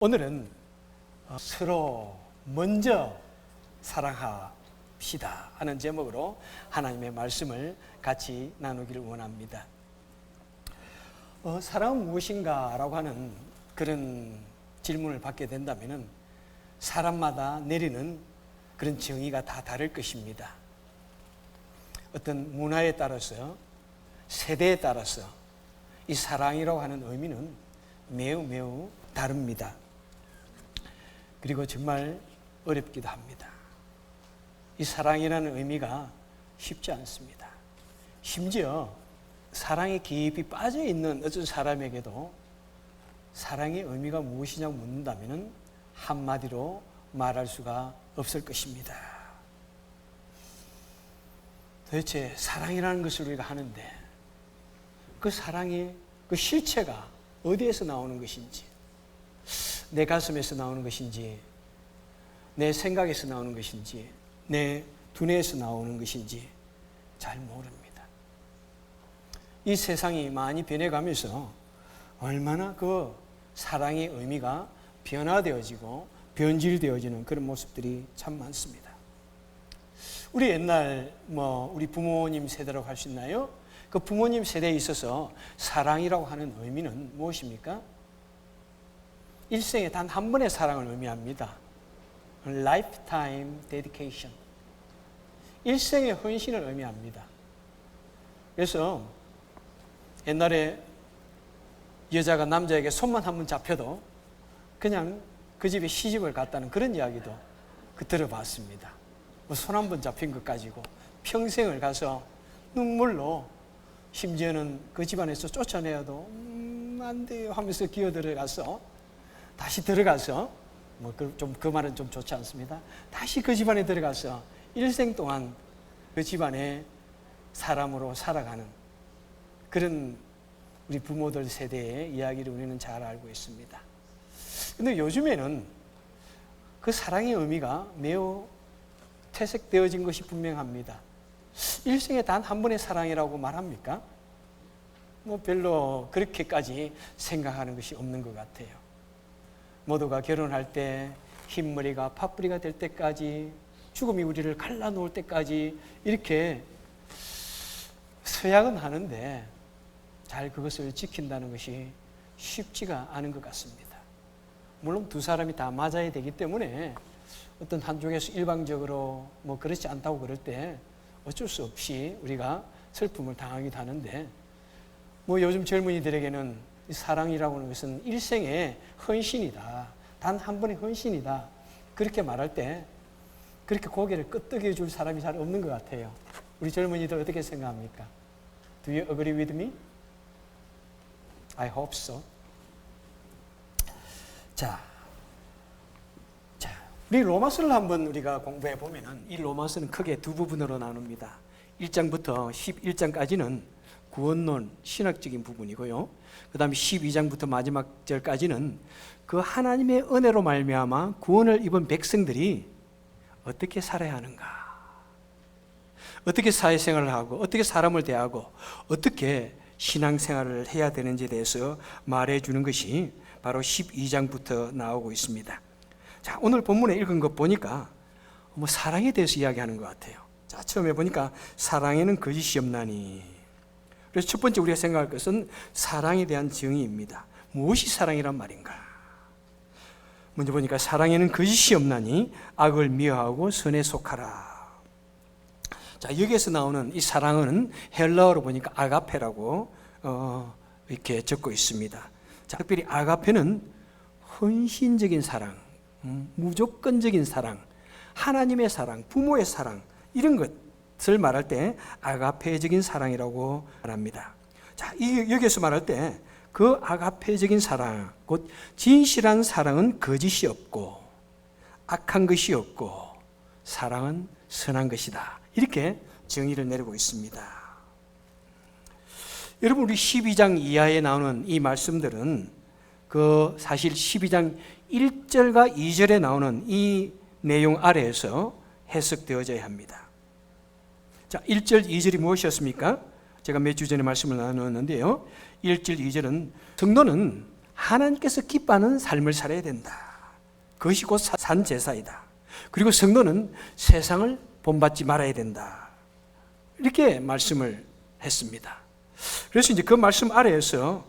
오늘은 서로 먼저 사랑합시다 하는 제목으로 하나님의 말씀을 같이 나누기를 원합니다. 사랑은 무엇인가 라고 하는 그런 질문을 받게 된다면 사람마다 내리는 그런 정의가 다 다를 것입니다. 어떤 문화에 따라서, 세대에 따라서 이 사랑이라고 하는 의미는 매우 다릅니다. 그리고 정말 어렵기도 합니다. 이 사랑이라는 의미가 쉽지 않습니다. 심지어 사랑에 깊이 빠져 있는 어떤 사람에게도 사랑의 의미가 무엇이냐고 묻는다면 한마디로 말할 수가 없을 것입니다. 도대체 사랑이라는 것을 우리가 하는데 그 사랑의 그 실체가 어디에서 나오는 것인지, 내 가슴에서 나오는 것인지, 내 생각에서 나오는 것인지, 내 두뇌에서 나오는 것인지 잘 모릅니다. 이 세상이 많이 변해가면서 얼마나 그 사랑의 의미가 변화되어지고 변질되어지는 그런 모습들이 참 많습니다. 우리 옛날 우리 부모님 세대라고 할 수 있나요? 그 부모님 세대에 있어서 사랑이라고 하는 의미는 무엇입니까? 일생에 단 한 번의 사랑을 의미합니다. Lifetime dedication. 일생의 헌신을 의미합니다. 그래서 옛날에 여자가 남자에게 손만 한 번 잡혀도 그냥 그 집에 시집을 갔다는 그런 이야기도 들어봤습니다. 손 한 번 잡힌 것 가지고 평생을 가서 눈물로, 심지어는 그 집안에서 쫓아내어도 안 돼요 하면서 기어 들어가서 다시 들어가서 그 말은 좀 좋지 않습니다. 다시 그 집안에 들어가서 일생 동안 그 집안의 사람으로 살아가는 그런 우리 부모들 세대의 이야기를 우리는 잘 알고 있습니다. 그런데 요즘에는 그 사랑의 의미가 매우 퇴색되어진 것이 분명합니다. 일생에 단 한 번의 사랑이라고 말합니까? 별로 그렇게까지 생각하는 것이 없는 것 같아요. 모두가 결혼할 때 흰머리가 팥뿌리가 될 때까지, 죽음이 우리를 갈라놓을 때까지 이렇게 서약은 하는데 잘 그것을 지킨다는 것이 쉽지가 않은 것 같습니다. 물론 두 사람이 다 맞아야 되기 때문에 어떤 한쪽에서 일방적으로 그렇지 않다고 그럴 때 어쩔 수 없이 우리가 슬픔을 당하기도 하는데, 요즘 젊은이들에게는 사랑이라고 하는 것은 일생의 헌신이다, 단 한 번의 헌신이다, 그렇게 말할 때 그렇게 고개를 끄덕여 줄 사람이 잘 없는 것 같아요. 우리 젊은이들 어떻게 생각합니까? Do you agree with me? I hope so. 자, 우리 로마서를 한번 우리가 공부해 보면은 이 로마서는 크게 두 부분으로 나눕니다. 1장부터 11장까지는 구원론, 신학적인 부분이고요. 그 다음에 12장부터 마지막 절까지는 그 하나님의 은혜로 말미암아 구원을 입은 백성들이 어떻게 살아야 하는가, 어떻게 사회생활을 하고, 어떻게 사람을 대하고, 어떻게 신앙생활을 해야 되는지에 대해서 말해주는 것이 바로 12장부터 나오고 있습니다. 자, 오늘 본문에 읽은 것 보니까 사랑에 대해서 이야기하는 것 같아요. 자, 처음에 보니까 사랑에는 거짓이 없나니. 그래서 첫 번째 우리가 생각할 것은 사랑에 대한 정의입니다. 무엇이 사랑이란 말인가? 먼저 보니까 사랑에는 거짓이 없나니 악을 미워하고 선에 속하라. 자, 여기에서 나오는 이 사랑은 헬라어로 보니까 아가페라고 이렇게 적고 있습니다. 자, 특별히 아가페는 헌신적인 사랑, 무조건적인 사랑, 하나님의 사랑, 부모의 사랑, 이런 것을 말할 때 아가페적인 사랑이라고 말합니다. 자, 여기에서 말할 때 그 아가페적인 사랑, 곧 진실한 사랑은 거짓이 없고 악한 것이 없고 사랑은 선한 것이다, 이렇게 정의를 내리고 있습니다. 여러분, 우리 12장 이하에 나오는 이 말씀들은 사실 12장 1절과 2절에 나오는 이 내용 아래에서 해석되어져야 합니다. 자, 1절, 2절이 무엇이었습니까? 제가 몇 주 전에 말씀을 나누었는데요. 1절, 2절은 성도는 하나님께서 기뻐하는 삶을 살아야 된다. 그것이 곧 산제사이다. 그리고 성도는 세상을 본받지 말아야 된다. 이렇게 말씀을 했습니다. 그래서 이제 그 말씀 아래에서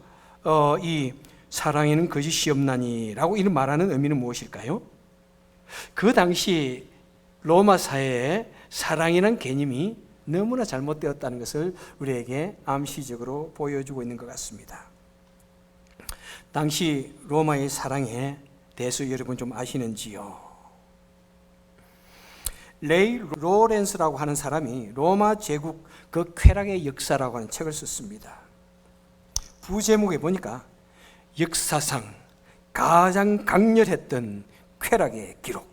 이 사랑에는 거짓이 없나니라고 이런 말하는 의미는 무엇일까요? 그 당시 로마 사회에 사랑이라는 개념이 너무나 잘못되었다는 것을 우리에게 암시적으로 보여주고 있는 것 같습니다. 당시 로마의 사랑에 대해서 여러분 좀 아시는지요? 레이 로렌스라고 하는 사람이 로마 제국 그 쾌락의 역사라고 하는 책을 썼습니다. 부제목에 보니까 역사상 가장 강렬했던 쾌락의 기록,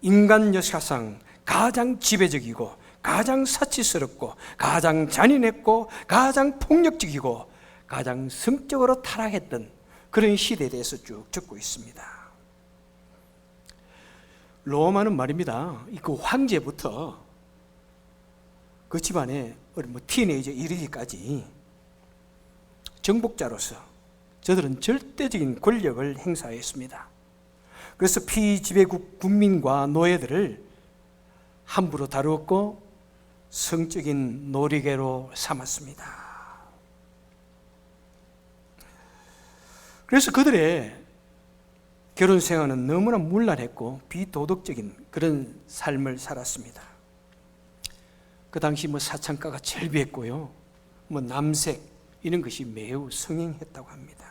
인간 역사상 가장 지배적이고 가장 사치스럽고 가장 잔인했고 가장 폭력적이고 가장 성적으로 타락했던 그런 시대에 대해서 쭉 적고 있습니다. 로마는 말입니다, 그 황제부터 그 집안의 티네이저 이르기까지 정복자로서 저들은 절대적인 권력을 행사했습니다. 그래서 피지배국 국민과 노예들을 함부로 다루었고 성적인 놀이개로 삼았습니다. 그래서 그들의 결혼 생활은 너무나 문란했고 비도덕적인 그런 삶을 살았습니다. 그 당시 사창가가 절비했고요, 남색 이런 것이 매우 성행했다고 합니다.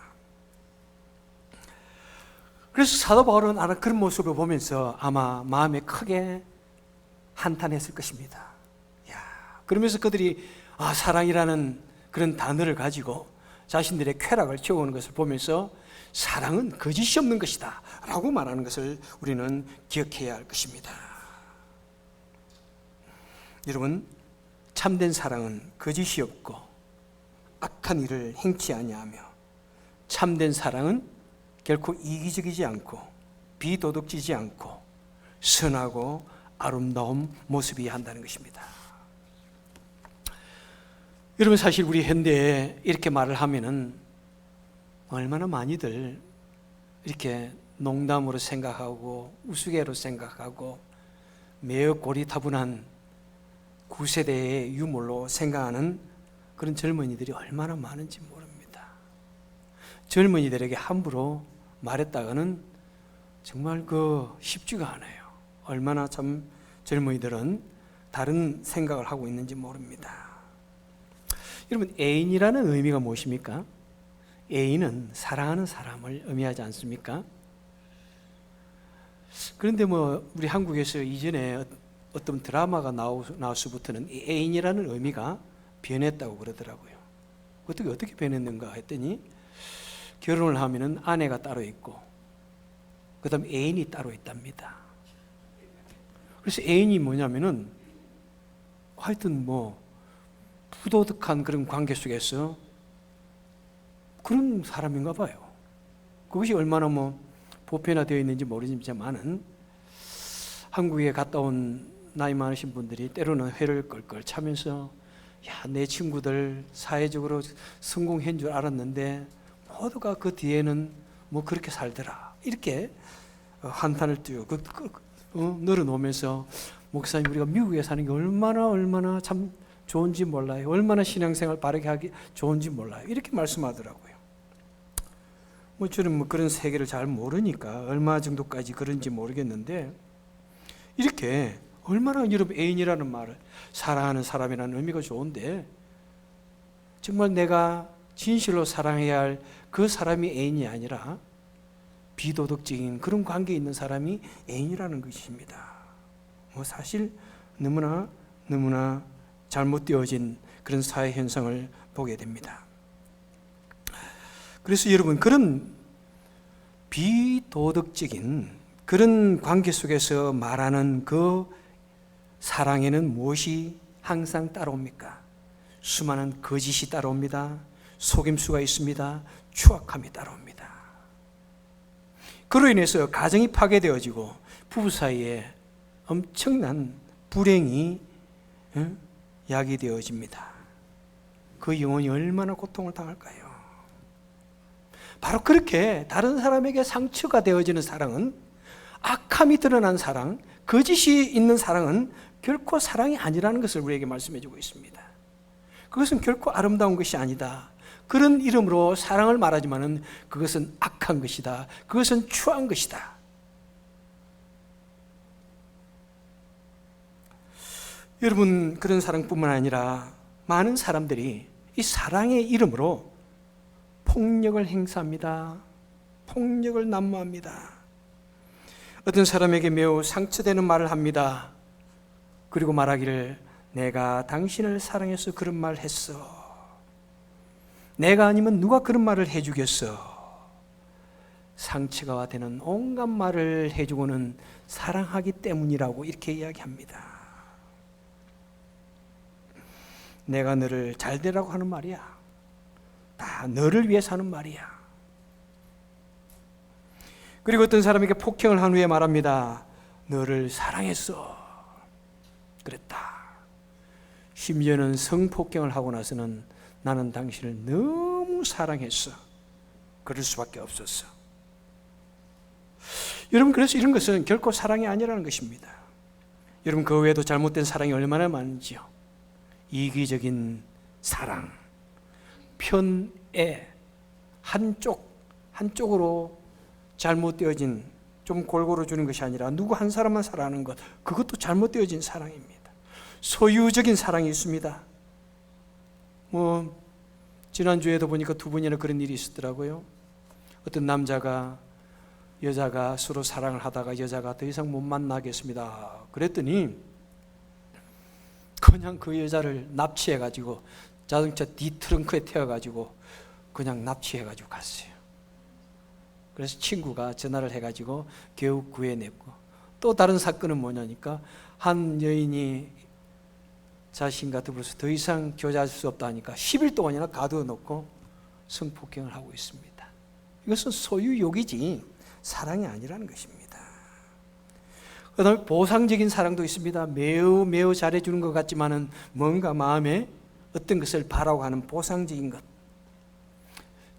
그래서 사도 바울은 그런 모습을 보면서 아마 마음에 크게 한탄했을 것입니다. 그러면서 그들이 사랑이라는 그런 단어를 가지고 자신들의 쾌락을 채우는 것을 보면서 사랑은 거짓이 없는 것이다 라고 말하는 것을 우리는 기억해야 할 것입니다. 여러분, 참된 사랑은 거짓이 없고 악한 일을 행치 아니하며 참된 사랑은 결코 이기적이지 않고 비도덕지지 않고 선하고 아름다운 모습이어야 한다는 것입니다. 여러분, 사실 우리 현대에 이렇게 말을 하면은 얼마나 많이들 이렇게 농담으로 생각하고 우스개로 생각하고 매우 고리타분한 구세대의 유물로 생각하는 그런 젊은이들이 얼마나 많은지 모릅니다. 젊은이들에게 함부로 말했다가는 정말 쉽지가 않아요. 얼마나 참 젊은이들은 다른 생각을 하고 있는지 모릅니다. 여러분, 애인이라는 의미가 무엇입니까? 애인은 사랑하는 사람을 의미하지 않습니까? 그런데 우리 한국에서 이전에 어떤 드라마가 나와서부터는 이 애인이라는 의미가 변했다고 그러더라고요. 어떻게 변했는가 했더니 결혼을 하면은 아내가 따로 있고 그 다음 애인이 따로 있답니다. 그래서 애인이 뭐냐면은 하여튼 부도덕한 그런 관계 속에서 그런 사람인가 봐요. 그것이 얼마나 보편화되어 있는지 모르지만은 한국에 갔다 온 나이 많으신 분들이 때로는 회를 껄껄 차면서 내 친구들 사회적으로 성공한 줄 알았는데 모두가 그 뒤에는 그렇게 살더라 이렇게 한탄을 쭉 늘어놓으면서 목사님, 우리가 미국에 사는 게 얼마나 참 좋은지 몰라요. 얼마나 신앙생활 바르게 하기 좋은지 몰라요. 이렇게 말씀하더라고요. 저는 그런 세계를 잘 모르니까 얼마 정도까지 그런지 모르겠는데 이렇게 얼마나 여러분 애인이라는 말을 사랑하는 사람이라는 의미가 좋은데 정말 내가 진실로 사랑해야 할 그 사람이 애인이 아니라 비도덕적인 그런 관계에 있는 사람이 애인이라는 것입니다. 사실 너무나 잘못되어진 그런 사회 현상을 보게 됩니다. 그래서 여러분, 그런 비도덕적인 그런 관계 속에서 말하는 그 사랑에는 무엇이 항상 따라옵니까? 수많은 거짓이 따라옵니다. 속임수가 있습니다. 추악함이 따라옵니다. 그로 인해서 가정이 파괴되어지고 부부 사이에 엄청난 불행이 야기되어집니다. 그 영혼이 얼마나 고통을 당할까요? 바로 그렇게 다른 사람에게 상처가 되어지는 사랑은, 악함이 드러난 사랑, 거짓이 있는 사랑은 결코 사랑이 아니라는 것을 우리에게 말씀해 주고 있습니다. 그것은 결코 아름다운 것이 아니다. 그런 이름으로 사랑을 말하지만은 그것은 악한 것이다. 그것은 추한 것이다. 여러분, 그런 사랑뿐만 아니라 많은 사람들이 이 사랑의 이름으로 폭력을 행사합니다. 폭력을 난무합니다. 어떤 사람에게 매우 상처되는 말을 합니다. 그리고 말하기를, 내가 당신을 사랑해서 그런 말 했어. 내가 아니면 누가 그런 말을 해주겠어. 상처가 되는 온갖 말을 해주고는 사랑하기 때문이라고 이렇게 이야기합니다. 내가 너를 잘 되라고 하는 말이야. 다 너를 위해서 하는 말이야. 그리고 어떤 사람에게 폭행을 한 후에 말합니다. 너를 사랑했어. 그랬다. 심지어는 성폭행을 하고 나서는 나는 당신을 너무 사랑했어. 그럴 수밖에 없었어. 여러분, 그래서 이런 것은 결코 사랑이 아니라는 것입니다. 여러분, 그 외에도 잘못된 사랑이 얼마나 많은지요. 이기적인 사랑, 편애, 한쪽으로 잘못되어진, 좀 골고루 주는 것이 아니라 누구 한 사람만 사랑하는 것, 그것도 잘못되어진 사랑입니다. 소유적인 사랑이 있습니다. 지난주에도 보니까 두 분이나 그런 일이 있었더라고요. 어떤 남자가 여자가 서로 사랑을 하다가 여자가 더 이상 못 만나겠습니다. 그랬더니 그냥 그 여자를 납치해가지고 자동차 뒤트렁크에 태워가지고 그냥 납치해가지고 갔어요. 그래서 친구가 전화를 해가지고 겨우 구해냈고, 또 다른 사건은 뭐냐니까 한 여인이 자신과 더불어서 더 이상 교제할 수 없다 하니까 10일 동안이나 가두어놓고 성폭행을 하고 있습니다. 이것은 소유욕이지 사랑이 아니라는 것입니다. 그 다음에 보상적인 사랑도 있습니다. 매우 잘해주는 것 같지만은 뭔가 마음에 어떤 것을 바라고 하는 보상적인 것.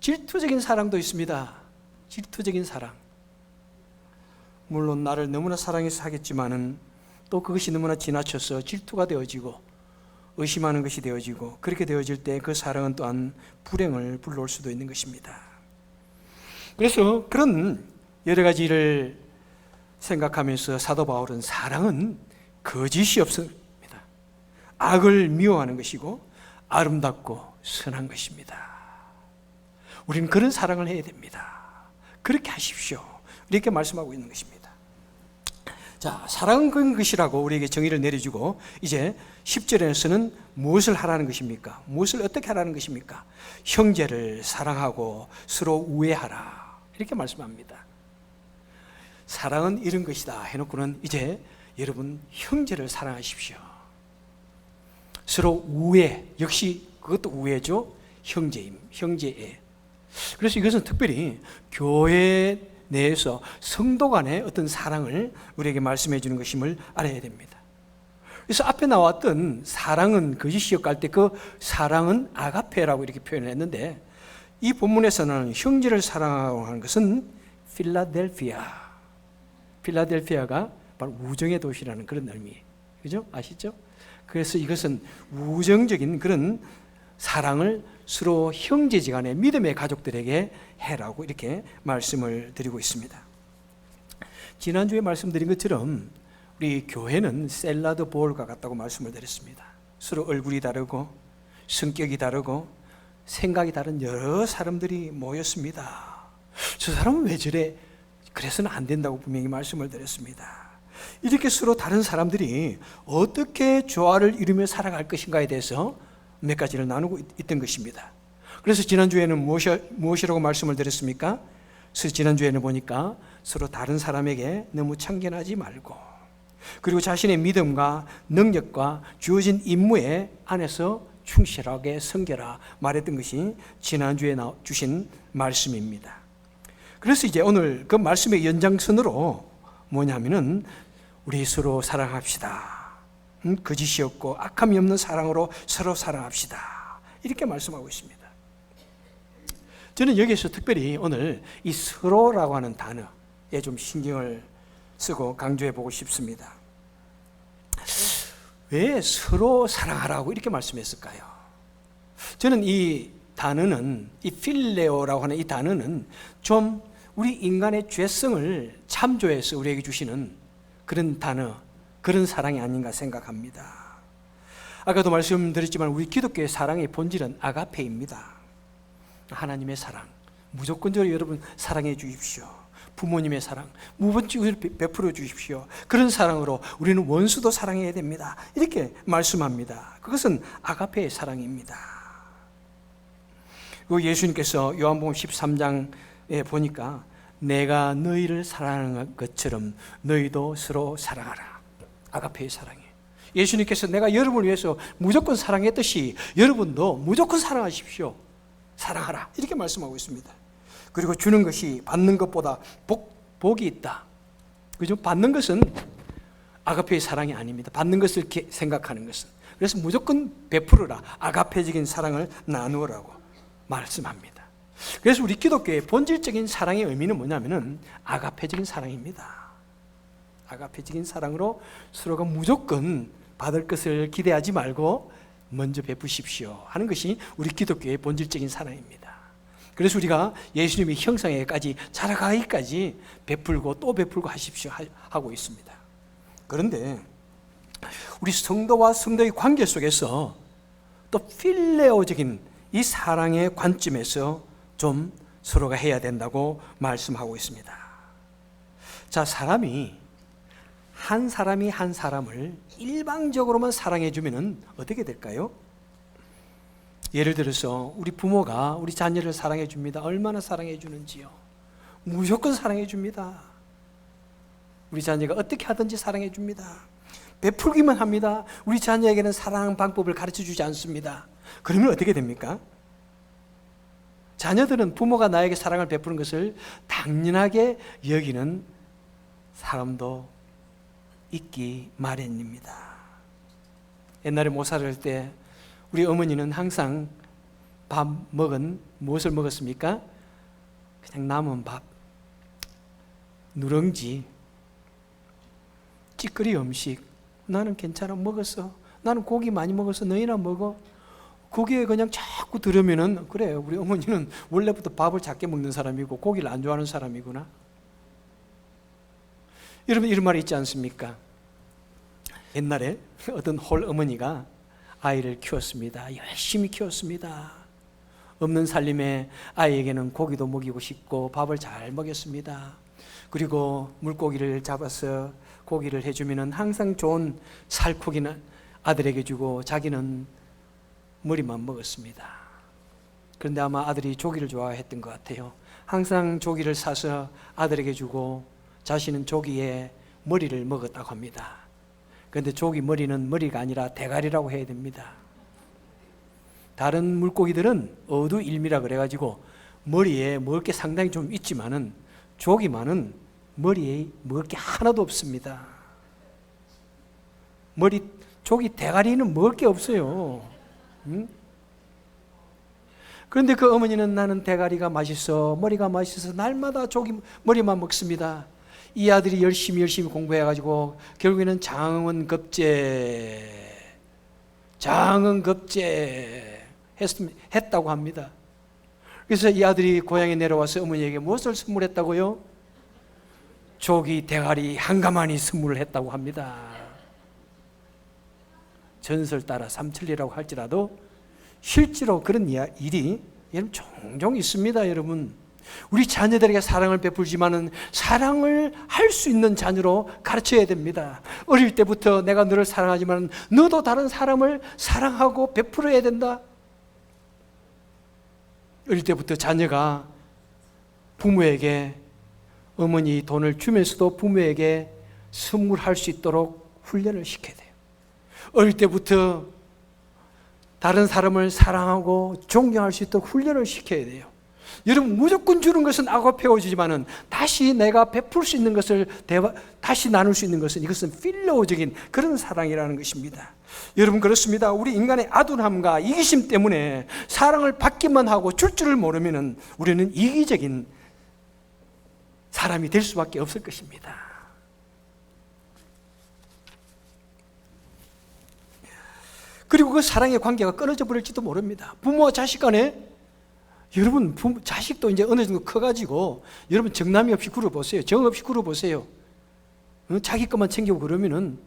질투적인 사랑도 있습니다. 질투적인 사랑. 물론 나를 너무나 사랑해서 하겠지만은 또 그것이 너무나 지나쳐서 질투가 되어지고 의심하는 것이 되어지고, 그렇게 되어질 때 그 사랑은 또한 불행을 불러올 수도 있는 것입니다. 그래서 그런 여러 가지를 생각하면서 사도 바울은 사랑은 거짓이 없습니다. 악을 미워하는 것이고 아름답고 선한 것입니다. 우리는 그런 사랑을 해야 됩니다. 그렇게 하십시오. 이렇게 말씀하고 있는 것입니다. 자, 사랑은 그런 것이라고 우리에게 정의를 내려주고, 이제 10절에서는 무엇을 하라는 것입니까? 무엇을 어떻게 하라는 것입니까? 형제를 사랑하고 서로 우애하라, 이렇게 말씀합니다. 사랑은 이런 것이다 해놓고는 이제 여러분 형제를 사랑하십시오. 서로 우애, 역시 그것도 우애죠. 형제애. 그래서 이것은 특별히 교회 내에서 성도 간의 어떤 사랑을 우리에게 말씀해 주는 것임을 알아야 됩니다. 그래서 앞에 나왔던 사랑은 거짓이 역할 때 그 사랑은 아가페라고 이렇게 표현을 했는데, 이 본문에서는 형제를 사랑하고 하는 것은 필라델피아가 바로 우정의 도시라는 그런 의미예요. 그죠? 아시죠? 그래서 이것은 우정적인 그런 사랑을 서로 형제지간의 믿음의 가족들에게 해라고 이렇게 말씀을 드리고 있습니다. 지난주에 말씀드린 것처럼 우리 교회는 샐러드 볼과 같다고 말씀을 드렸습니다. 서로 얼굴이 다르고 성격이 다르고 생각이 다른 여러 사람들이 모였습니다. 저 사람은 왜 저래? 그래서는 안 된다고 분명히 말씀을 드렸습니다. 이렇게 서로 다른 사람들이 어떻게 조화를 이루며 살아갈 것인가에 대해서 몇 가지를 나누고 있던 것입니다. 그래서 지난주에는 무엇이라고 말씀을 드렸습니까? 그래서 지난주에는 보니까 서로 다른 사람에게 너무 참견하지 말고, 그리고 자신의 믿음과 능력과 주어진 임무에 안에서 충실하게 섬겨라 말했던 것이 지난주에 주신 말씀입니다. 그래서 이제 오늘 그 말씀의 연장선으로 뭐냐면은 우리 서로 사랑합시다. 거짓이 없고 악함이 없는 사랑으로 서로 사랑합시다. 이렇게 말씀하고 있습니다. 저는 여기에서 특별히 오늘 이 서로라고 하는 단어에 좀 신경을 쓰고 강조해 보고 싶습니다. 왜 서로 사랑하라고 이렇게 말씀했을까요? 저는 이 단어는, 이 필레오라고 하는 이 단어는 좀 우리 인간의 죄성을 참조해서 우리에게 주시는 그런 단어, 그런 사랑이 아닌가 생각합니다. 아까도 말씀드렸지만 우리 기독교의 사랑의 본질은 아가페입니다. 하나님의 사랑, 무조건적으로 여러분 사랑해 주십시오. 부모님의 사랑, 무번직으로 베풀어 주십시오. 그런 사랑으로 우리는 원수도 사랑해야 됩니다. 이렇게 말씀합니다. 그것은 아가페의 사랑입니다. 예수님께서 요한복음 13장에 보니까 내가 너희를 사랑하는 것처럼 너희도 서로 사랑하라. 아가페의 사랑이에요. 예수님께서 내가 여러분을 위해서 무조건 사랑했듯이 여러분도 무조건 사랑하십시오. 사랑하라. 이렇게 말씀하고 있습니다. 그리고 주는 것이 받는 것보다 복이 있다. 그죠? 받는 것은 아가페의 사랑이 아닙니다. 받는 것을 생각하는 것은. 그래서 무조건 베풀어라. 아가페적인 사랑을 나누어라고 말씀합니다. 그래서 우리 기독교의 본질적인 사랑의 의미는 뭐냐면은 아가페적인 사랑입니다. 아가페적인 사랑으로 서로가 무조건 받을 것을 기대하지 말고 먼저 베푸십시오 하는 것이 우리 기독교의 본질적인 사랑입니다. 그래서 우리가 예수님의 형상에까지 자라가기까지 베풀고 또 베풀고 하십시오 하고 있습니다. 그런데 우리 성도와 성도의 관계 속에서 또 필레오적인 이 사랑의 관점에서 좀 서로가 해야 된다고 말씀하고 있습니다. 자, 한 사람이 한 사람을 일방적으로만 사랑해 주면은 어떻게 될까요? 예를 들어서 우리 부모가 우리 자녀를 사랑해 줍니다. 얼마나 사랑해 주는지요? 무조건 사랑해 줍니다. 우리 자녀가 어떻게 하든지 사랑해 줍니다. 베풀기만 합니다. 우리 자녀에게는 사랑 방법을 가르쳐 주지 않습니다. 그러면 어떻게 됩니까? 자녀들은 부모가 나에게 사랑을 베푸는 것을 당연하게 여기는 사람도 있기 마련입니다. 옛날에 모사를 할 때 우리 어머니는 항상 무엇을 먹었습니까? 그냥 남은 밥, 누룽지, 찌꺼리 음식. 나는 괜찮아, 먹었어. 나는 고기 많이 먹어서 너희나 먹어. 거기에 그냥 자꾸 들으면은 그래, 우리 어머니는 원래부터 밥을 작게 먹는 사람이고 고기를 안 좋아하는 사람이구나. 여러분, 이런 말이 있지 않습니까? 옛날에 어떤 홀 어머니가 아이를 키웠습니다. 열심히 키웠습니다. 없는 살림에 아이에게는 고기도 먹이고 싶고 밥을 잘 먹였습니다. 그리고 물고기를 잡아서 고기를 해주면 항상 좋은 살코기는 아들에게 주고 자기는 머리만 먹었습니다. 그런데 아마 아들이 조기를 좋아했던 것 같아요. 항상 조기를 사서 아들에게 주고 자신은 조기의 머리를 먹었다고 합니다. 그런데 조기 머리는 머리가 아니라 대가리라고 해야 됩니다. 다른 물고기들은 어두일미라 그래가지고 머리에 먹을 게 상당히 좀 있지만은 조기만은 머리에 먹을 게 하나도 없습니다. 조기 대가리는 먹을 게 없어요. 응? 그런데 그 어머니는 나는 대가리가 맛있어, 머리가 맛있어서 날마다 조기 머리만 먹습니다. 이 아들이 열심히 공부해가지고 결국에는 장원급제 했다고 합니다. 그래서 이 아들이 고향에 내려와서 어머니에게 무엇을 선물했다고요? 조기 대가리 한 가마니 선물을 했다고 합니다. 전설 따라 삼천리라고 할지라도 실제로 그런 일이 여러분 종종 있습니다. 여러분, 우리 자녀들에게 사랑을 베풀지만은 사랑을 할 수 있는 자녀로 가르쳐야 됩니다. 어릴 때부터 내가 너를 사랑하지만 너도 다른 사람을 사랑하고 베풀어야 된다. 어릴 때부터 자녀가 부모에게 어머니 돈을 주면서도 부모에게 선물할 수 있도록 훈련을 시켜야 돼요. 어릴 때부터 다른 사람을 사랑하고 존경할 수 있도록 훈련을 시켜야 돼요. 여러분, 무조건 주는 것은 아가페오지만은 다시 내가 베풀 수 있는 것을 다시 나눌 수 있는 것은 이것은 필로적인 그런 사랑이라는 것입니다. 여러분, 그렇습니다. 우리 인간의 아둔함과 이기심 때문에 사랑을 받기만 하고 줄 줄을 모르면은 우리는 이기적인 사람이 될 수밖에 없을 것입니다. 그리고 그 사랑의 관계가 끊어져 버릴지도 모릅니다. 부모와 자식 간에, 여러분, 자식도 이제 어느 정도 커가지고 여러분 정남이 없이 굴어보세요. 정 없이 굴어보세요. 자기 것만 챙기고 그러면은,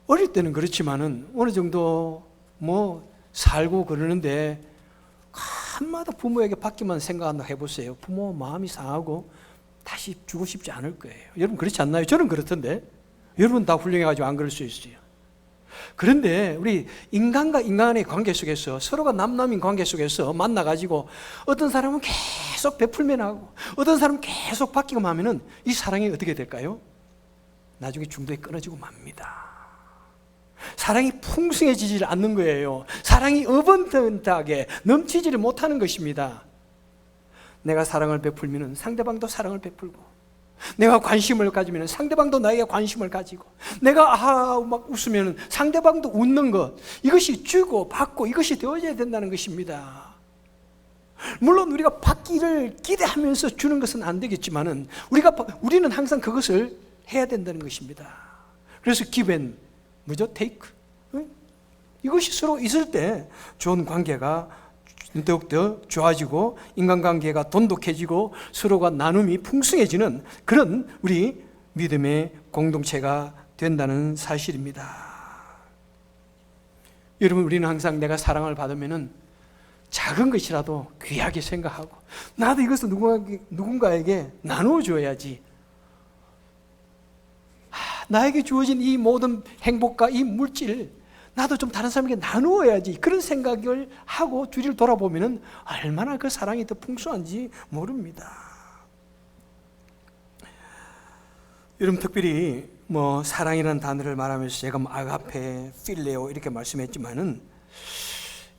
어릴 때는 그렇지만은 어느 정도 뭐 살고 그러는데 한마다 부모에게 받기만 생각한다 해보세요. 부모 마음이 상하고 다시 주고 싶지 않을 거예요. 여러분, 그렇지 않나요? 저는 그렇던데. 여러분 다 훌륭해가지고 안 그럴 수 있어요. 그런데 우리 인간과 인간의 관계 속에서, 서로가 남남인 관계 속에서 만나가지고 어떤 사람은 계속 베풀면 하고 어떤 사람은 계속 받기만 하면은 이 사랑이 어떻게 될까요? 나중에 중도에 끊어지고 맙니다. 사랑이 풍성해지질 않는 거예요. 사랑이 어번던하게 넘치지를 못하는 것입니다. 내가 사랑을 베풀면 상대방도 사랑을 베풀고, 내가 관심을 가지면 상대방도 나에게 관심을 가지고, 내가 막 웃으면 상대방도 웃는 것, 이것이 주고 받고 이것이 되어져야 된다는 것입니다. 물론 우리가 받기를 기대하면서 주는 것은 안 되겠지만은 우리는 항상 그것을 해야 된다는 것입니다. 그래서 give and take, 이것이 서로 있을 때 좋은 관계가 더욱더 좋아지고 인간관계가 돈독해지고 서로가 나눔이 풍성해지는 그런 우리 믿음의 공동체가 된다는 사실입니다. 여러분, 우리는 항상 내가 사랑을 받으면은 작은 것이라도 귀하게 생각하고, 나도 이것을 누군가에게 나누어 줘야지, 나에게 주어진 이 모든 행복과 이 물질 나도 좀 다른 사람에게 나누어야지, 그런 생각을 하고 주위를 돌아보면 얼마나 그 사랑이 더 풍성한지 모릅니다. 여러분, 특별히 뭐 사랑이라는 단어를 말하면서 제가 뭐 아가페, 필레오 이렇게 말씀했지만은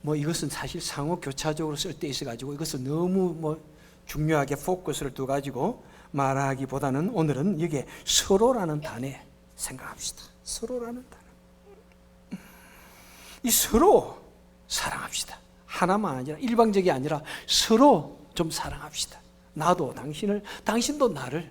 뭐 이것은 사실 상호 교차적으로 쓸 때 있어가지고 이것을 너무 뭐 중요하게 포커스를 두 가지고 말하기보다는 오늘은 여기에 서로라는 단어에 생각합시다. 서로라는 단어. 이 서로 사랑합시다. 하나만 아니라, 일방적이 아니라 서로 좀 사랑합시다. 나도 당신을, 당신도 나를.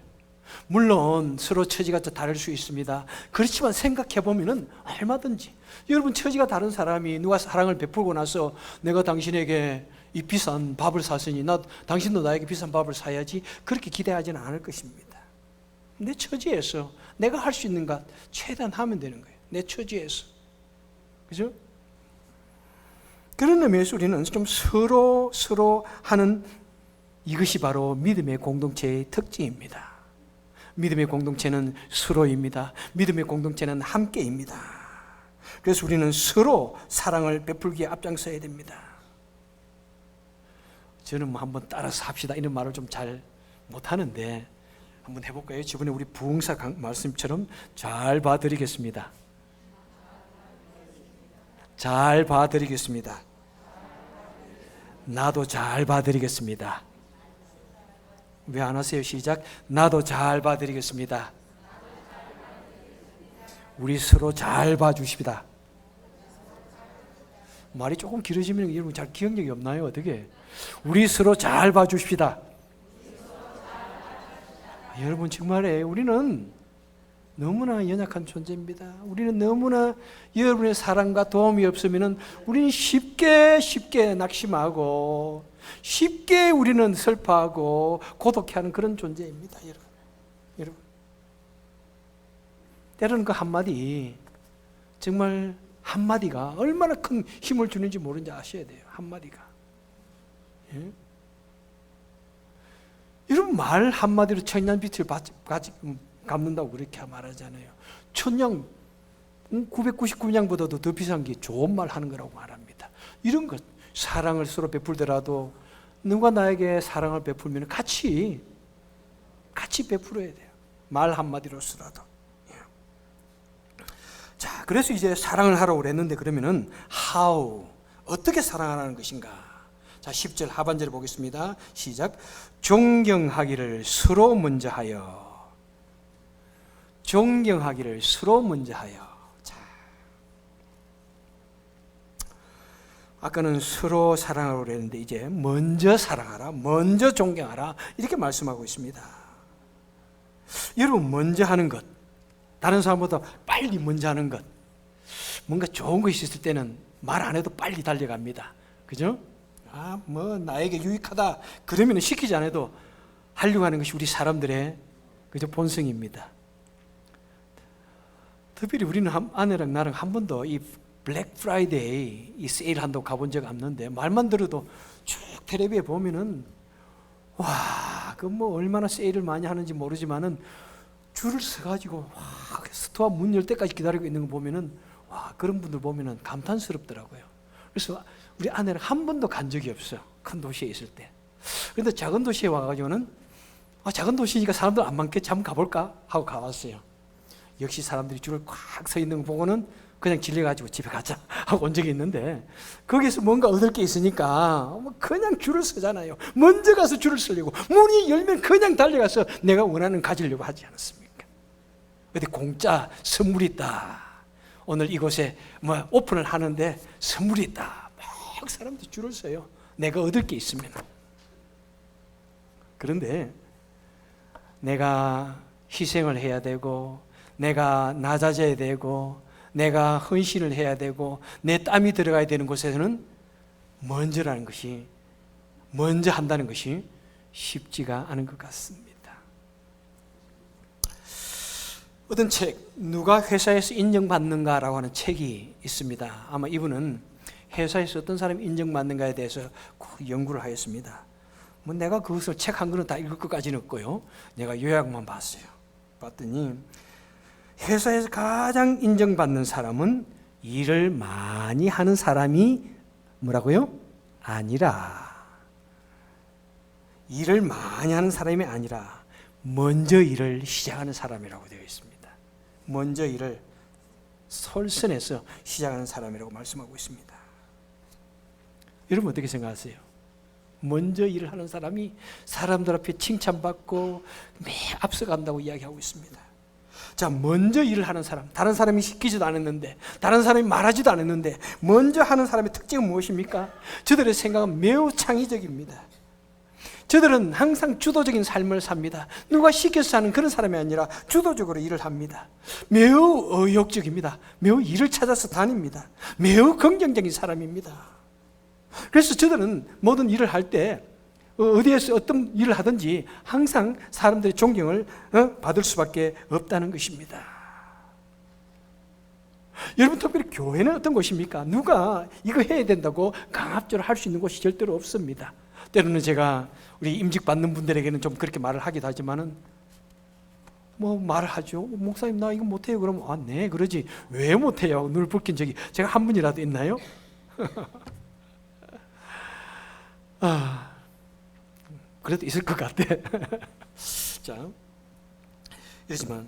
물론 서로 처지가 다를 수 있습니다. 그렇지만 생각해 보면은 얼마든지, 여러분, 처지가 다른 사람이 누가 사랑을 베풀고 나서 내가 당신에게 이 비싼 밥을 샀으니 당신도 나에게 비싼 밥을 사야지, 그렇게 기대하지는 않을 것입니다. 내 처지에서 내가 할 수 있는 것 최대한 하면 되는 거예요. 내 처지에서. 그죠? 그런 의미에서 우리는 좀 서로 하는, 이것이 바로 믿음의 공동체의 특징입니다. 믿음의 공동체는 서로입니다. 믿음의 공동체는 함께입니다. 그래서 우리는 서로 사랑을 베풀기에 앞장서야 됩니다. 저는 뭐 한번 따라서 합시다 이런 말을 좀 잘 못하는데 한번 해볼까요? 저번에 우리 부흥사 말씀처럼 잘 봐드리겠습니다. 잘 봐드리겠습니다. 나도 잘 봐드리겠습니다. 왜 안 하세요? 시작. 나도 잘 봐드리겠습니다. 우리 서로 잘 봐주십니다. 말이 조금 길어지면 여러분 잘 기억력이 없나요? 어떻게? 우리 서로 잘 봐주십시다. 여러분, 정말에 우리는 너무나 연약한 존재입니다. 우리는 너무나 여러분의 사랑과 도움이 없으면 우리는 쉽게 낙심하고 쉽게 우리는 슬퍼하고 고독해하는 그런 존재입니다. 여러분. 때로는 그 한마디, 정말 한마디가 얼마나 큰 힘을 주는지 모르는지 아셔야 돼요. 한마디가. 예? 여러분, 말 한마디로 천년빛을 갚는다고 그렇게 말하잖아요. 천냥 999냥보다도 더 비싼 게 좋은 말 하는 거라고 말합니다. 이런 것, 사랑을 서로 베풀더라도 누가 나에게 사랑을 베풀면 같이 베풀어야 돼요. 말 한마디로서라도. 자, 그래서 이제 사랑을 하라고 그랬는데, 그러면은 how, 어떻게 사랑하라는 것인가? 자, 10절 하반절을 보겠습니다. 시작. 존경하기를 서로 먼저 하여. 존경하기를 서로 먼저 하여. 자, 아까는 서로 사랑하라고 그랬는데 이제 먼저 사랑하라, 먼저 존경하라 이렇게 말씀하고 있습니다. 여러분, 먼저 하는 것, 다른 사람보다 빨리 먼저 하는 것, 뭔가 좋은 것이 있을 때는 말 안 해도 빨리 달려갑니다. 그죠? 나에게 유익하다 그러면 시키지 않아도 하려고 하는 것이 우리 사람들의 그저 본성입니다. 특별히 우리는 아내랑 나랑 한 번도 이 블랙 프라이데이 이 세일 한다고 가본 적 없는데, 말만 들어도 쭉 텔레비에 보면은 그 뭐 얼마나 세일을 많이 하는지 모르지만은 줄을 서가지고 스토어 문 열 때까지 기다리고 있는 거 보면은 그런 분들 보면은 감탄스럽더라고요. 그래서 우리 아내랑 한 번도 간 적이 없어요. 큰 도시에 있을 때. 그런데 작은 도시에 와가지고는 작은 도시니까 사람들 안 많겠지, 한번 가볼까 하고 가봤어요. 역시 사람들이 줄을 꽉 서 있는 거 보고는 그냥 질려가지고 집에 가자 하고 온 적이 있는데, 거기서 뭔가 얻을 게 있으니까 그냥 줄을 서잖아요. 먼저 가서 줄을 서려고, 문이 열면 그냥 달려가서 내가 원하는 가지려고 하지 않았습니까? 어디 공짜 선물이 있다, 오늘 이곳에 오픈을 하는데 선물이 있다, 막 사람들이 줄을 서요. 내가 얻을 게 있으면. 그런데 내가 희생을 해야 되고, 내가 낮아져야 되고, 내가 헌신을 해야 되고, 내 땀이 들어가야 되는 곳에서는 먼저라는 것이, 먼저 한다는 것이 쉽지가 않은 것 같습니다. 어떤 책, 누가 회사에서 인정받는가라고 하는 책이 있습니다. 아마 이분은 회사에서 어떤 사람이 인정받는가에 대해서 연구를 하였습니다. 내가 그것을 책 한 권은 다 읽을 것까지는 없고요, 내가 요약만 봤더니 회사에서 가장 인정받는 사람은 일을 많이 하는 사람이 뭐라고요? 아니라, 일을 많이 하는 사람이 아니라 먼저 일을 시작하는 사람이라고 되어 있습니다. 먼저 일을 솔선해서 시작하는 사람이라고 말씀하고 있습니다. 여러분 어떻게 생각하세요? 먼저 일을 하는 사람이 사람들 앞에 칭찬받고 매 앞서간다고 이야기하고 있습니다. 자, 먼저 일을 하는 사람, 다른 사람이 시키지도 않았는데, 다른 사람이 말하지도 않았는데 먼저 하는 사람의 특징은 무엇입니까? 저들의 생각은 매우 창의적입니다. 저들은 항상 주도적인 삶을 삽니다. 누가 시켜서 하는 그런 사람이 아니라 주도적으로 일을 합니다. 매우 의욕적입니다. 매우 일을 찾아서 다닙니다. 매우 긍정적인 사람입니다. 그래서 저들은 모든 일을 할 때 어디에서 어떤 일을 하든지 항상 사람들의 존경을 받을 수밖에 없다는 것입니다. 여러분, 특별히 교회는 어떤 곳입니까? 누가 이거 해야 된다고 강압적으로 할 수 있는 곳이 절대로 없습니다. 때로는 제가 우리 임직 받는 분들에게는 좀 그렇게 말을 하기도 하지만은 말을 하죠. 목사님, 나 이거 못해요. 그러면 네 그러지, 왜 못해요? 눈을 붉힌 적이 제가 한 분이라도 있나요? 그래도 있을 것 같아. 자, 이러지만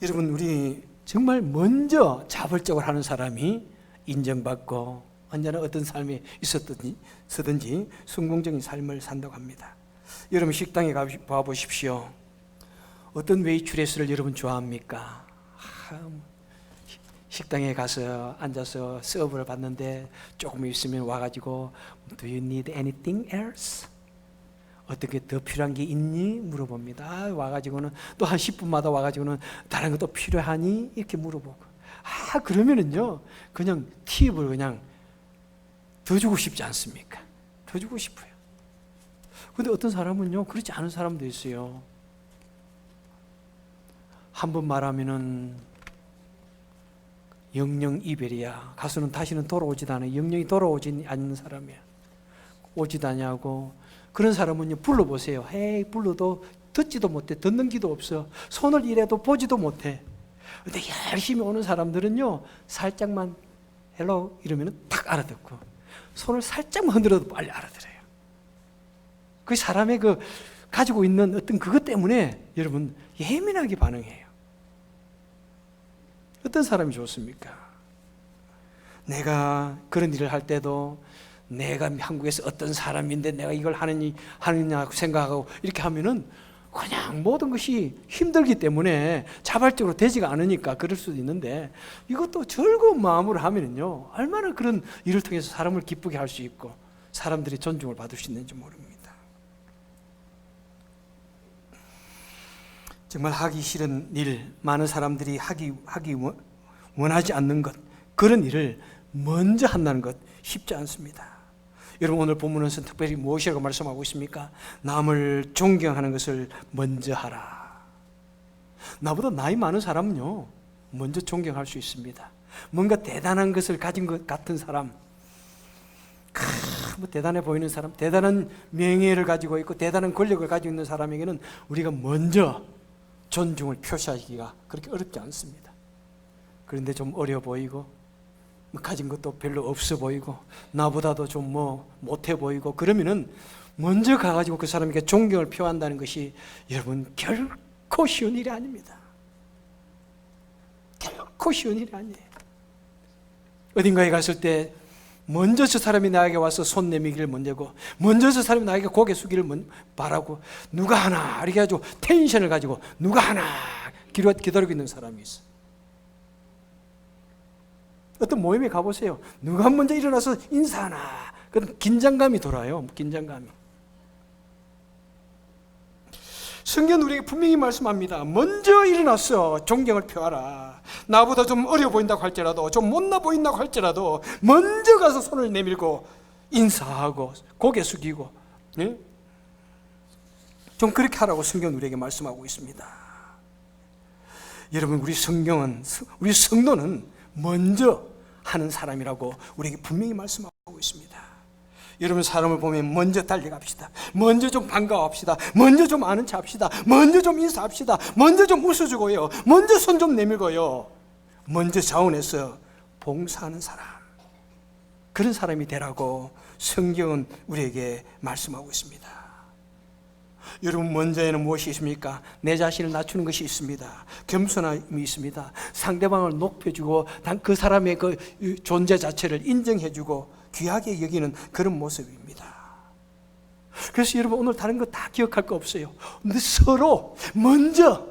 여러분, 우리 정말 먼저 자발적으로 하는 사람이 인정받고 언제나 어떤 삶이 있었든지 성공적인 삶을 산다고 합니다. 여러분, 식당에 가보십시오. 어떤 웨이트레스를 여러분 좋아합니까? 식당에 가서 앉아서 서브를 받는데 조금 있으면 와가지고 Do you need anything else? 어떻게 더 필요한 게 있니? 물어봅니다. 와가지고는 또 한 10분마다 와가지고는 다른 것도 필요하니? 이렇게 물어보고. 그러면은요, 그냥 팁을 그냥 더 주고 싶지 않습니까? 더 주고 싶어요. 근데 어떤 사람은요, 그렇지 않은 사람도 있어요. 한 번 말하면은 영영 이별이야. 가수는 다시는 돌아오지도 않아요. 영영이 돌아오지 않는 사람이야. 오지도 않냐고. 그런 사람은요, 불러보세요. 헤이, 불러도 듣지도 못해. 듣는 기도 없어. 손을 이래도 보지도 못해. 근데 열심히 오는 사람들은요, 살짝만 헬로 이러면 탁 알아듣고, 손을 살짝만 흔들어도 빨리 알아들어요. 그 사람의 가지고 있는 어떤 그것 때문에 여러분 예민하게 반응해요. 어떤 사람이 좋습니까? 내가 그런 일을 할 때도 내가 한국에서 어떤 사람인데 내가 이걸 하느냐 생각하고 이렇게 하면은 그냥 모든 것이 힘들기 때문에 자발적으로 되지가 않으니까 그럴 수도 있는데, 이것도 즐거운 마음으로 하면은요 얼마나 그런 일을 통해서 사람을 기쁘게 할 수 있고 사람들이 존중을 받을 수 있는지 모릅니다. 정말 하기 싫은 일, 많은 사람들이 하기 원하지 않는 것, 그런 일을 먼저 한다는 것 쉽지 않습니다. 여러분, 오늘 본문에서 특별히 무엇이라고 말씀하고 있습니까? 남을 존경하는 것을 먼저 하라. 나보다 나이 많은 사람은요 먼저 존경할 수 있습니다. 뭔가 대단한 것을 가진 것 같은 사람, 뭐 대단해 보이는 사람, 대단한 명예를 가지고 있고 대단한 권력을 가지고 있는 사람에게는 우리가 먼저 존중을 표시하기가 그렇게 어렵지 않습니다. 그런데 좀 어려 보이고 가진 것도 별로 없어 보이고 나보다도 좀 못해 보이고 그러면은 먼저 가가지고 그 사람에게 존경을 표한다는 것이 여러분 결코 쉬운 일이 아닙니다. 결코 쉬운 일이 아니에요. 어딘가에 갔을 때 먼저 저 사람이 나에게 와서 손 내미기를 먼저고, 먼저 저 사람이 나에게 고개 숙이기를 바라고, 누가 하나 이렇게 가지고 텐션을 가지고 누가 하나 기다리고 있는 사람이 있어. 어떤 모임에 가보세요. 누가 먼저 일어나서 인사하나. 그럼 긴장감이 돌아요. 긴장감이. 성경은 우리에게 분명히 말씀합니다. 먼저 일어나서 존경을 표하라. 나보다 좀 어려 보인다고 할지라도, 좀 못나 보인다고 할지라도 먼저 가서 손을 내밀고 인사하고 고개 숙이고, 네? 좀 그렇게 하라고 성경은 우리에게 말씀하고 있습니다. 여러분, 우리 성도는 먼저 하는 사람이라고 우리에게 분명히 말씀하고 있습니다. 여러분, 사람을 보면 먼저 달려갑시다. 먼저 좀 반가워합시다. 먼저 좀 아는 체 합시다. 먼저 좀 인사합시다. 먼저 좀 웃어주고요. 먼저 손 좀 내밀고요. 먼저 자원해서 봉사하는 사람, 그런 사람이 되라고 성경은 우리에게 말씀하고 있습니다. 여러분, 먼저에는 무엇이 있습니까? 내 자신을 낮추는 것이 있습니다. 겸손함이 있습니다. 상대방을 높여주고 그 사람의 그 존재 자체를 인정해주고 귀하게 여기는 그런 모습입니다. 그래서 여러분, 오늘 다른 거 다 기억할 거 없어요. 근데 서로 먼저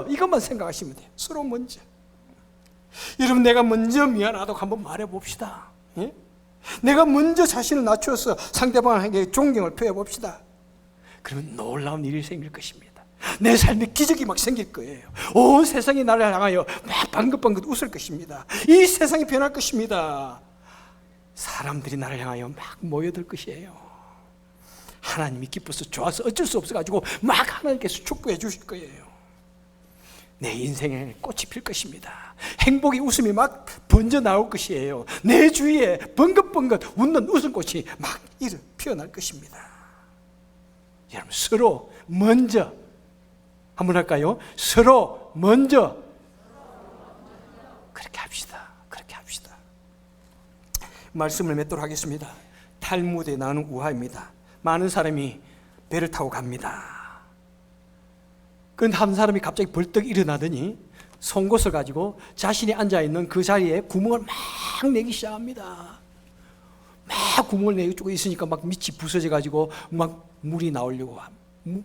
이것만 생각하시면 돼요. 서로 먼저. 여러분, 내가 먼저 미안하다고 한번 말해 봅시다. 예? 내가 먼저 자신을 낮추어서 상대방에게 존경을 표해 봅시다. 그러면 놀라운 일이 생길 것입니다. 내 삶에 기적이 막 생길 거예요. 온 세상이 나를 향하여 막 방긋방긋 웃을 것입니다. 이 세상이 변할 것입니다. 사람들이 나를 향하여 막 모여들 것이에요. 하나님이 기뻐서 좋아서 어쩔 수 없어가지고 막 하나님께서 축복해 주실 거예요. 내 인생에 꽃이 필 것입니다. 행복의 웃음이 막 번져 나올 것이에요. 내 주위에 번긋번긋 웃는 웃음꽃이 막 피어날 것입니다. 여러분, 서로 먼저 한번 할까요? 서로 먼저 그렇게 합시다. 그렇게 합시다. 말씀을 맺도록 하겠습니다. 탈무드에 나오는 우화입니다. 많은 사람이 배를 타고 갑니다. 그런데 한 사람이 갑자기 벌떡 일어나더니 송곳을 가지고 자신이 앉아있는 그 자리에 구멍을 막 내기 시작합니다. 막 구멍을 내주고 있으니까 막 밑이 부서져가지고 막 물이 나오려고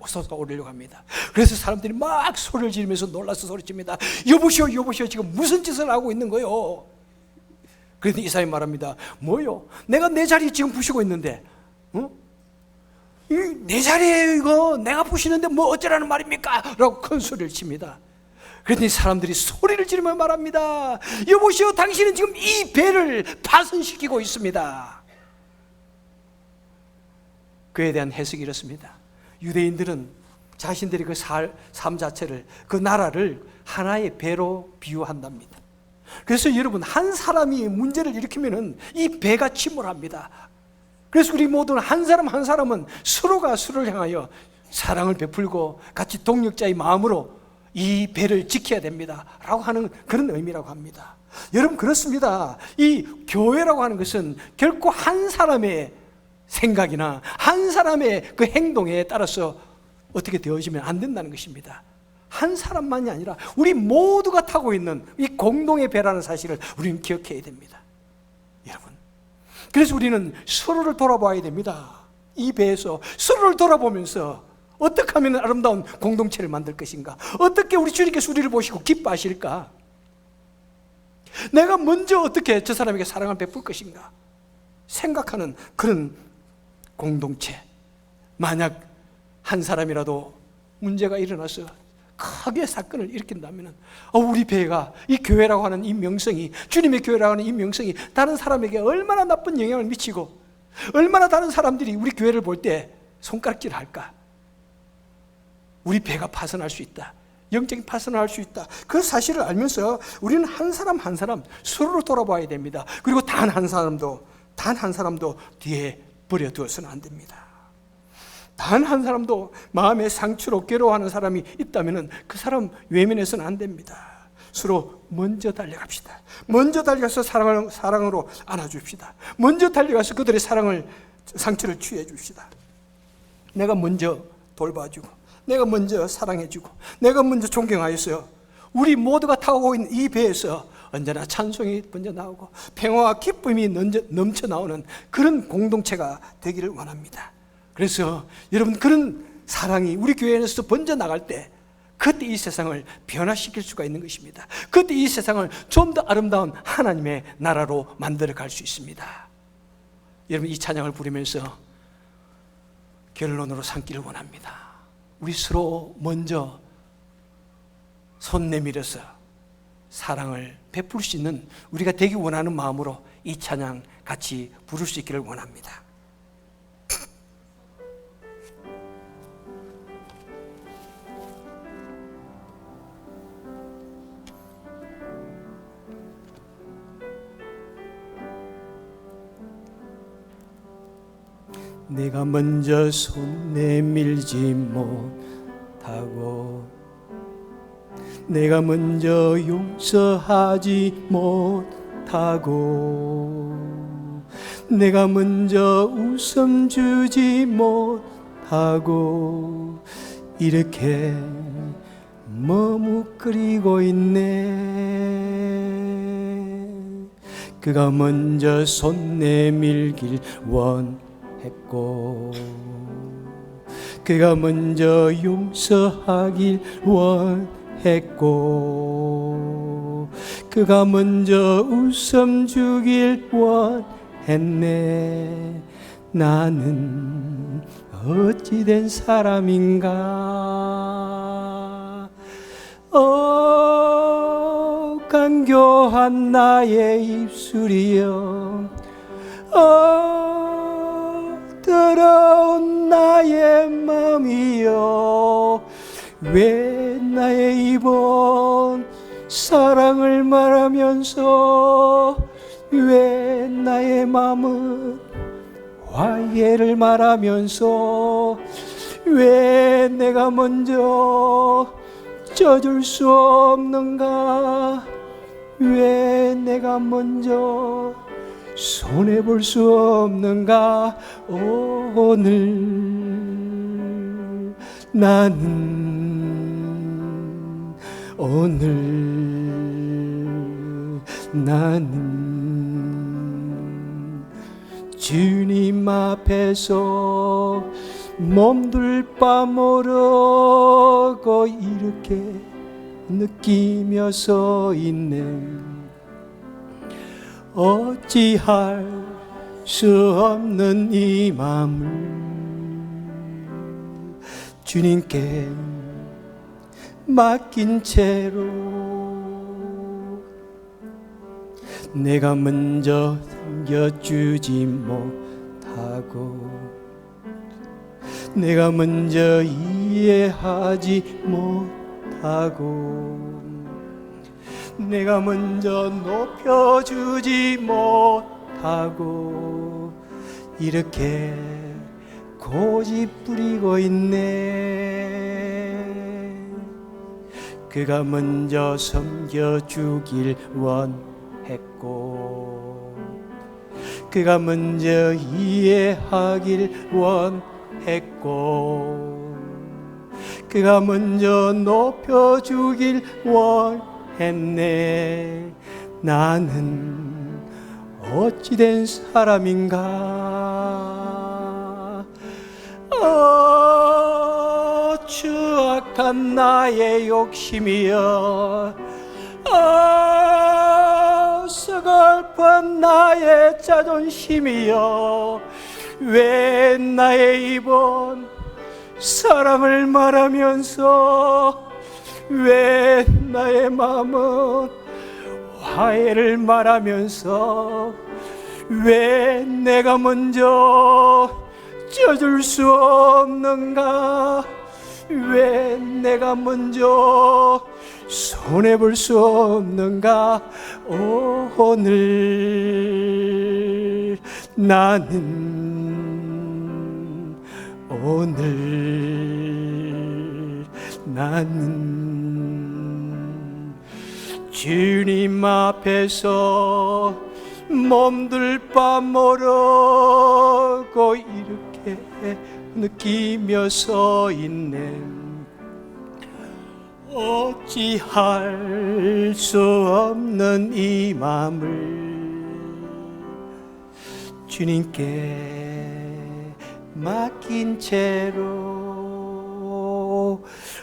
솟아오르려고 합니다. 그래서 사람들이 막 소리를 지르면서 놀라서 소리칩니다. 여보시오, 여보시오, 지금 무슨 짓을 하고 있는 거요? 그런데 이 사람이 말합니다. 뭐요? 내가 내 자리 지금 부시고 있는데, 내 자리에요, 이거. 내가 부시는데 뭐 어쩌라는 말입니까? 라고 큰 소리를 칩니다. 그랬더니 사람들이 소리를 지르며 말합니다. 여보시오, 당신은 지금 이 배를 파손시키고 있습니다. 그에 대한 해석이 이렇습니다. 유대인들은 자신들이 그 삶 자체를, 그 나라를 하나의 배로 비유한답니다. 그래서 여러분, 한 사람이 문제를 일으키면은 이 배가 침몰합니다. 그래서 우리 모두는 한 사람 한 사람은 서로가 서로를 향하여 사랑을 베풀고 같이 동력자의 마음으로 이 배를 지켜야 됩니다 라고 하는 그런 의미라고 합니다. 여러분, 그렇습니다. 이 교회라고 하는 것은 결코 한 사람의 생각이나 한 사람의 그 행동에 따라서 어떻게 되어지면 안 된다는 것입니다. 한 사람만이 아니라 우리 모두가 타고 있는 이 공동의 배라는 사실을 우리는 기억해야 됩니다. 여러분, 그래서 우리는 서로를 돌아봐야 됩니다. 이 배에서 서로를 돌아보면서 어떻게 하면 아름다운 공동체를 만들 것인가, 어떻게 우리 주님께서 우리를 보시고 기뻐하실까, 내가 먼저 어떻게 저 사람에게 사랑을 베풀 것인가 생각하는 그런 공동체. 만약 한 사람이라도 문제가 일어나서 크게 사건을 일으킨다면 우리 배가, 이 교회라고 하는 이 명성이, 주님의 교회라고 하는 이 명성이 다른 사람에게 얼마나 나쁜 영향을 미치고 얼마나 다른 사람들이 우리 교회를 볼 때 손가락질 할까. 우리 배가 파손할 수 있다, 영적인 파손을 할 수 있다. 그 사실을 알면서 우리는 한 사람 한 사람 서로를 돌아봐야 됩니다. 그리고 단 한 사람도 뒤에 버려두어서는 안 됩니다. 단 한 사람도 마음의 상처로 괴로워하는 사람이 있다면 그 사람 외면해서는 안 됩니다. 서로 먼저 달려갑시다. 먼저 달려가서 사랑으로 안아줍시다. 먼저 달려가서 그들의 상처를 취해 줍시다. 내가 먼저 돌봐주고, 내가 먼저 사랑해주고, 내가 먼저 존경하여서 우리 모두가 타고 있는 이 배에서 언제나 찬송이 먼저 나오고 평화와 기쁨이 넘쳐 나오는 그런 공동체가 되기를 원합니다. 그래서 여러분, 그런 사랑이 우리 교회 안에서 번져 나갈 때 그때 이 세상을 변화시킬 수가 있는 것입니다. 그때 이 세상을 좀 더 아름다운 하나님의 나라로 만들어 갈 수 있습니다. 여러분, 이 찬양을 부르면서 결론으로 삼기를 원합니다. 우리 서로 먼저 손 내밀어서 사랑을 베풀 수 있는 우리가 되기 원하는 마음으로 이 찬양 같이 부를 수 있기를 원합니다. 내가 먼저 손 내밀지 못하고, 내가 먼저 용서하지 못하고, 내가 먼저 웃음 주지 못하고, 이렇게 머뭇거리고 있네. 그가 먼저 손 내밀길 원했고, 그가 먼저 용서하길 원했고, 그가 먼저 웃음 주길 원했네. 나는 어찌된 사람인가. 간교한 나의 입술이여, 더러운 나의 마음이여, 왜 나의 입은 사랑을 말하면서, 왜 나의 마음은 화해를 말하면서, 왜 내가 먼저 져줄 수 없는가, 왜 내가 먼저 손해볼 수 없는가. 오늘 나는 주님 앞에서 몸둘 바 모르고 이렇게 느끼며 서 있네. 어찌할 수 없는 이 마음을 주님께 맡긴 채로, 내가 먼저 섬겨주지 못하고, 내가 먼저 이해하지 못하고, 내가 먼저 높여주지 못하고, 이렇게 고집 부리고 있네. 그가 먼저 섬겨주길 원했고, 그가 먼저 이해하길 원했고, 그가 먼저 높여주길 원했네. 나는 어찌된 사람인가. 추악한 나의 욕심이여, 서글픈 나의 자존심이여, 왜 나의 입은 사랑을 말하면서, 왜 나의 마음은 화해를 말하면서, 왜 내가 먼저 져줄 수 없는가, 왜 내가 먼저 손해볼 수 없는가. 오늘 나는 주님 앞에서 몸둘 바 모르고 이렇게 느끼며 서 있네. 어찌할 수 없는 이 마음을 주님께 맡긴 채로,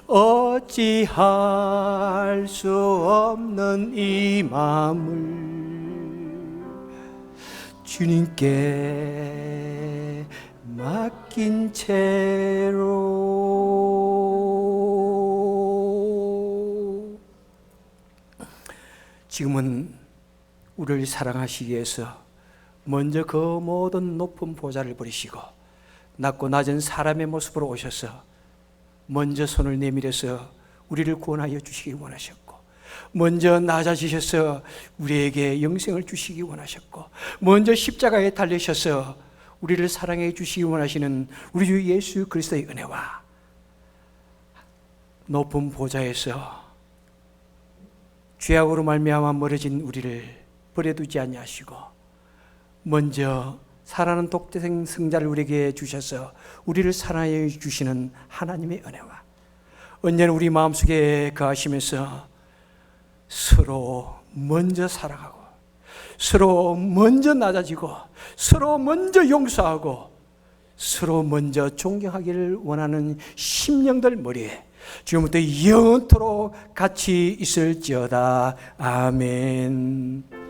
어찌할 수 없는 이 마음을 주님께 맡긴 채로. 지금은 우리를 사랑하시기 위해서 먼저 그 모든 높은 보좌를 버리시고 낮고 낮은 사람의 모습으로 오셔서 먼저 손을 내밀어서 우리를 구원하여 주시기 원하셨고, 먼저 낮아지셔서 우리에게 영생을 주시기 원하셨고, 먼저 십자가에 달리셔서 우리를 사랑해 주시기 원하시는 우리 주 예수 그리스도의 은혜와 높은 보좌에서 죄악으로 말미암아 멀어진 우리를 버려두지 아니하시고, 먼저 살아나는 독생 성자를 우리에게 주셔서 우리를 사랑해 주시는 하나님의 은혜와 언제나 우리 마음속에 거하시면서 서로 먼저 사랑하고, 서로 먼저 낮아지고, 서로 먼저 용서하고, 서로 먼저 존경하기를 원하는 심령들 머리에 지금부터 영원토록 같이 있을지어다. 아멘.